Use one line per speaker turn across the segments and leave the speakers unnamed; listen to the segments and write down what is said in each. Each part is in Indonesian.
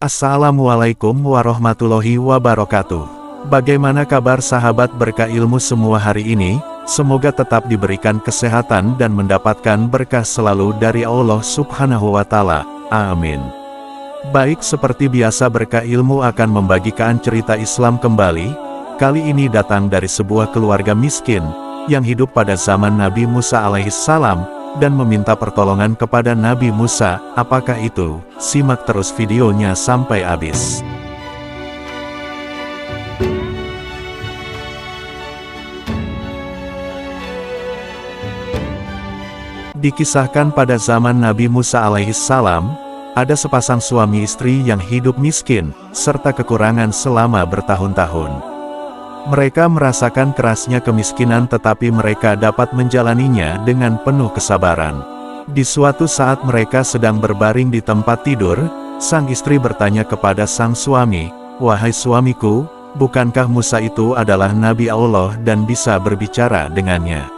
Assalamualaikum warahmatullahi wabarakatuh. Bagaimana kabar sahabat berkah ilmu semua hari ini? Semoga tetap diberikan kesehatan dan mendapatkan berkah selalu dari Allah Subhanahu wa Ta'ala. Amin. Baik, seperti biasa berkah ilmu akan membagikan cerita Islam kembali. Kali ini datang dari sebuah keluarga miskin yang hidup pada zaman Nabi Musa alaihissalam dan meminta pertolongan kepada Nabi Musa. Apakah itu? Simak terus videonya sampai habis. Dikisahkan pada zaman Nabi Musa alaihissalam, ada sepasang suami istri yang hidup miskin, serta kekurangan selama bertahun-tahun. Mereka merasakan kerasnya kemiskinan, tetapi mereka dapat menjalaninya dengan penuh kesabaran. Di suatu saat mereka sedang berbaring di tempat tidur, sang istri bertanya kepada sang suami, "Wahai suamiku, bukankah Musa itu adalah Nabi Allah dan bisa berbicara dengannya?"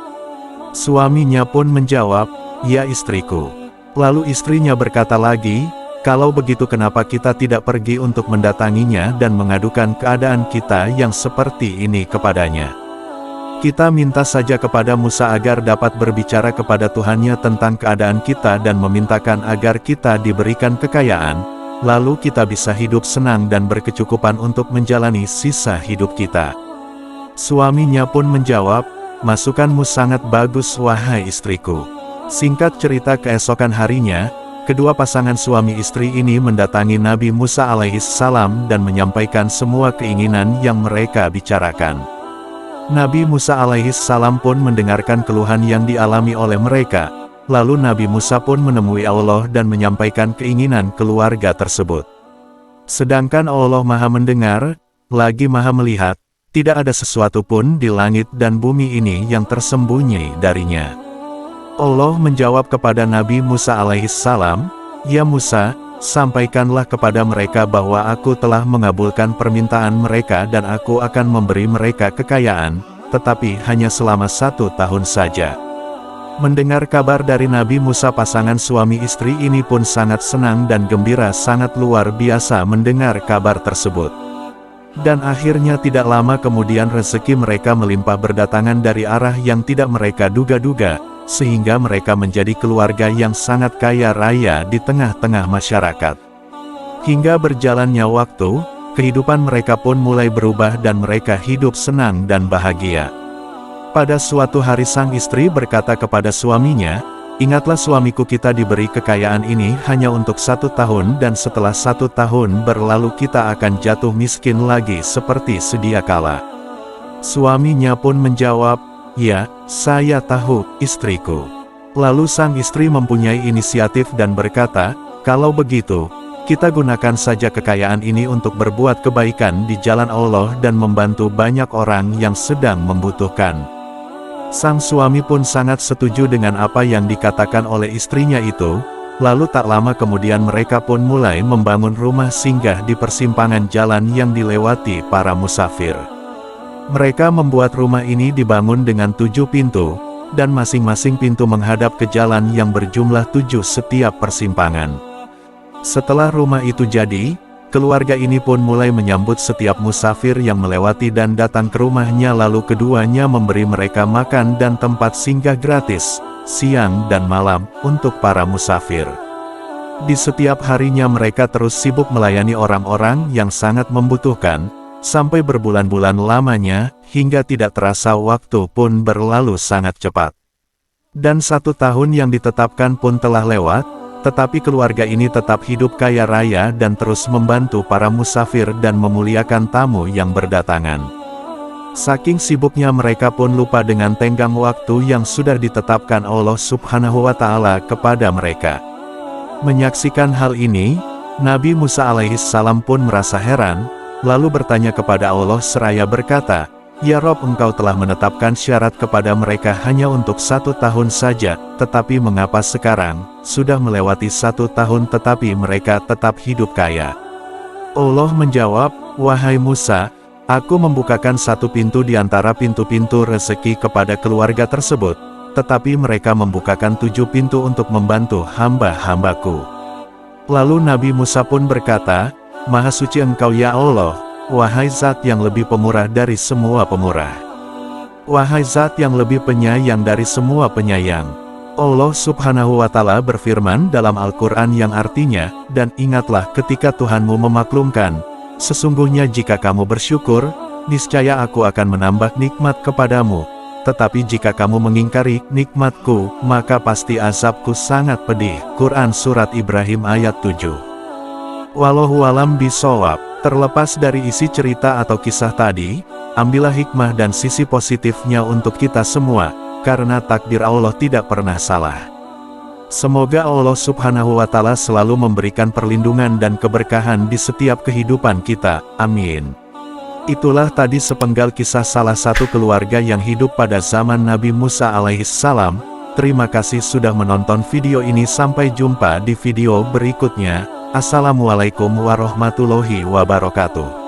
Suaminya pun menjawab, "Ya istriku." Lalu istrinya berkata lagi, "Kalau begitu kenapa kita tidak pergi untuk mendatanginya dan mengadukan keadaan kita yang seperti ini kepadanya? Kita minta saja kepada Musa agar dapat berbicara kepada Tuhannya tentang keadaan kita dan memintakan agar kita diberikan kekayaan, lalu kita bisa hidup senang dan berkecukupan untuk menjalani sisa hidup kita." Suaminya pun menjawab, "Masukanmu sangat bagus wahai istriku." Singkat cerita, keesokan harinya, kedua pasangan suami istri ini mendatangi Nabi Musa alaihissalam dan menyampaikan semua keinginan yang mereka bicarakan. Nabi Musa alaihissalam pun mendengarkan keluhan yang dialami oleh mereka. Lalu Nabi Musa pun menemui Allah dan menyampaikan keinginan keluarga tersebut. Sedangkan Allah Maha Mendengar, lagi Maha Melihat, tidak ada sesuatu pun di langit dan bumi ini yang tersembunyi darinya. Allah menjawab kepada Nabi Musa alaihissalam, "Ya Musa, sampaikanlah kepada mereka bahwa aku telah mengabulkan permintaan mereka dan aku akan memberi mereka kekayaan, tetapi hanya selama 1 tahun saja." Mendengar kabar dari Nabi Musa, pasangan suami istri ini pun sangat senang dan gembira, sangat luar biasa mendengar kabar tersebut. Dan akhirnya tidak lama kemudian rezeki mereka melimpah berdatangan dari arah yang tidak mereka duga-duga, sehingga mereka menjadi keluarga yang sangat kaya raya di tengah-tengah masyarakat. Hingga berjalannya waktu, kehidupan mereka pun mulai berubah dan mereka hidup senang dan bahagia. Pada suatu hari sang istri berkata kepada suaminya, "Ingatlah suamiku, kita diberi kekayaan ini hanya untuk 1 tahun dan setelah 1 tahun berlalu kita akan jatuh miskin lagi seperti sedia kala." Suaminya pun menjawab, "Ya, saya tahu, istriku." Lalu sang istri mempunyai inisiatif dan berkata, "Kalau begitu, kita gunakan saja kekayaan ini untuk berbuat kebaikan di jalan Allah dan membantu banyak orang yang sedang membutuhkan." Sang suami pun sangat setuju dengan apa yang dikatakan oleh istrinya itu. Lalu tak lama kemudian mereka pun mulai membangun rumah singgah di persimpangan jalan yang dilewati para musafir. Mereka membuat rumah ini dibangun dengan 7 pintu, dan masing-masing pintu menghadap ke jalan yang berjumlah 7 setiap persimpangan. Setelah rumah itu jadi, keluarga ini pun mulai menyambut setiap musafir yang melewati dan datang ke rumahnya, lalu keduanya memberi mereka makan dan tempat singgah gratis, siang dan malam, untuk para musafir. Di setiap harinya mereka terus sibuk melayani orang-orang yang sangat membutuhkan, sampai berbulan-bulan lamanya, hingga tidak terasa waktu pun berlalu sangat cepat. Dan 1 tahun yang ditetapkan pun telah lewat, tetapi keluarga ini tetap hidup kaya raya dan terus membantu para musafir dan memuliakan tamu yang berdatangan. Saking sibuknya mereka pun lupa dengan tenggang waktu yang sudah ditetapkan Allah Subhanahu wa Ta'ala kepada mereka. Menyaksikan hal ini, Nabi Musa alaihissalam pun merasa heran, lalu bertanya kepada Allah seraya berkata, "Ya Rob, Engkau telah menetapkan syarat kepada mereka hanya untuk 1 tahun saja, tetapi mengapa sekarang, sudah melewati 1 tahun tetapi mereka tetap hidup kaya?" Allah menjawab, "Wahai Musa, aku membukakan 1 pintu di antara pintu-pintu rezeki kepada keluarga tersebut, tetapi mereka membukakan 7 pintu untuk membantu hamba-hambaku." Lalu Nabi Musa pun berkata, Maha suci Engkau ya Allah, wahai Zat yang lebih pemurah dari semua pemurah. Wahai Zat yang lebih penyayang dari semua penyayang. Allah Subhanahu wa Ta'ala berfirman dalam Al-Quran yang artinya, dan ingatlah ketika Tuhanmu memaklumkan, sesungguhnya jika kamu bersyukur, niscaya aku akan menambah nikmat kepadamu. Tetapi jika kamu mengingkari nikmatku, maka pasti azabku sangat pedih. Quran Surat Ibrahim ayat 7. Wallahu alam bishawab. Terlepas dari isi cerita atau kisah tadi, ambillah hikmah dan sisi positifnya untuk kita semua, karena takdir Allah tidak pernah salah. Semoga Allah Subhanahu wa Ta'ala selalu memberikan perlindungan dan keberkahan di setiap kehidupan kita. Amin. Itulah tadi sepenggal kisah salah satu keluarga yang hidup pada zaman Nabi Musa alaihissalam. Terima kasih sudah menonton video ini, sampai jumpa di video berikutnya. Assalamualaikum warahmatullahi wabarakatuh.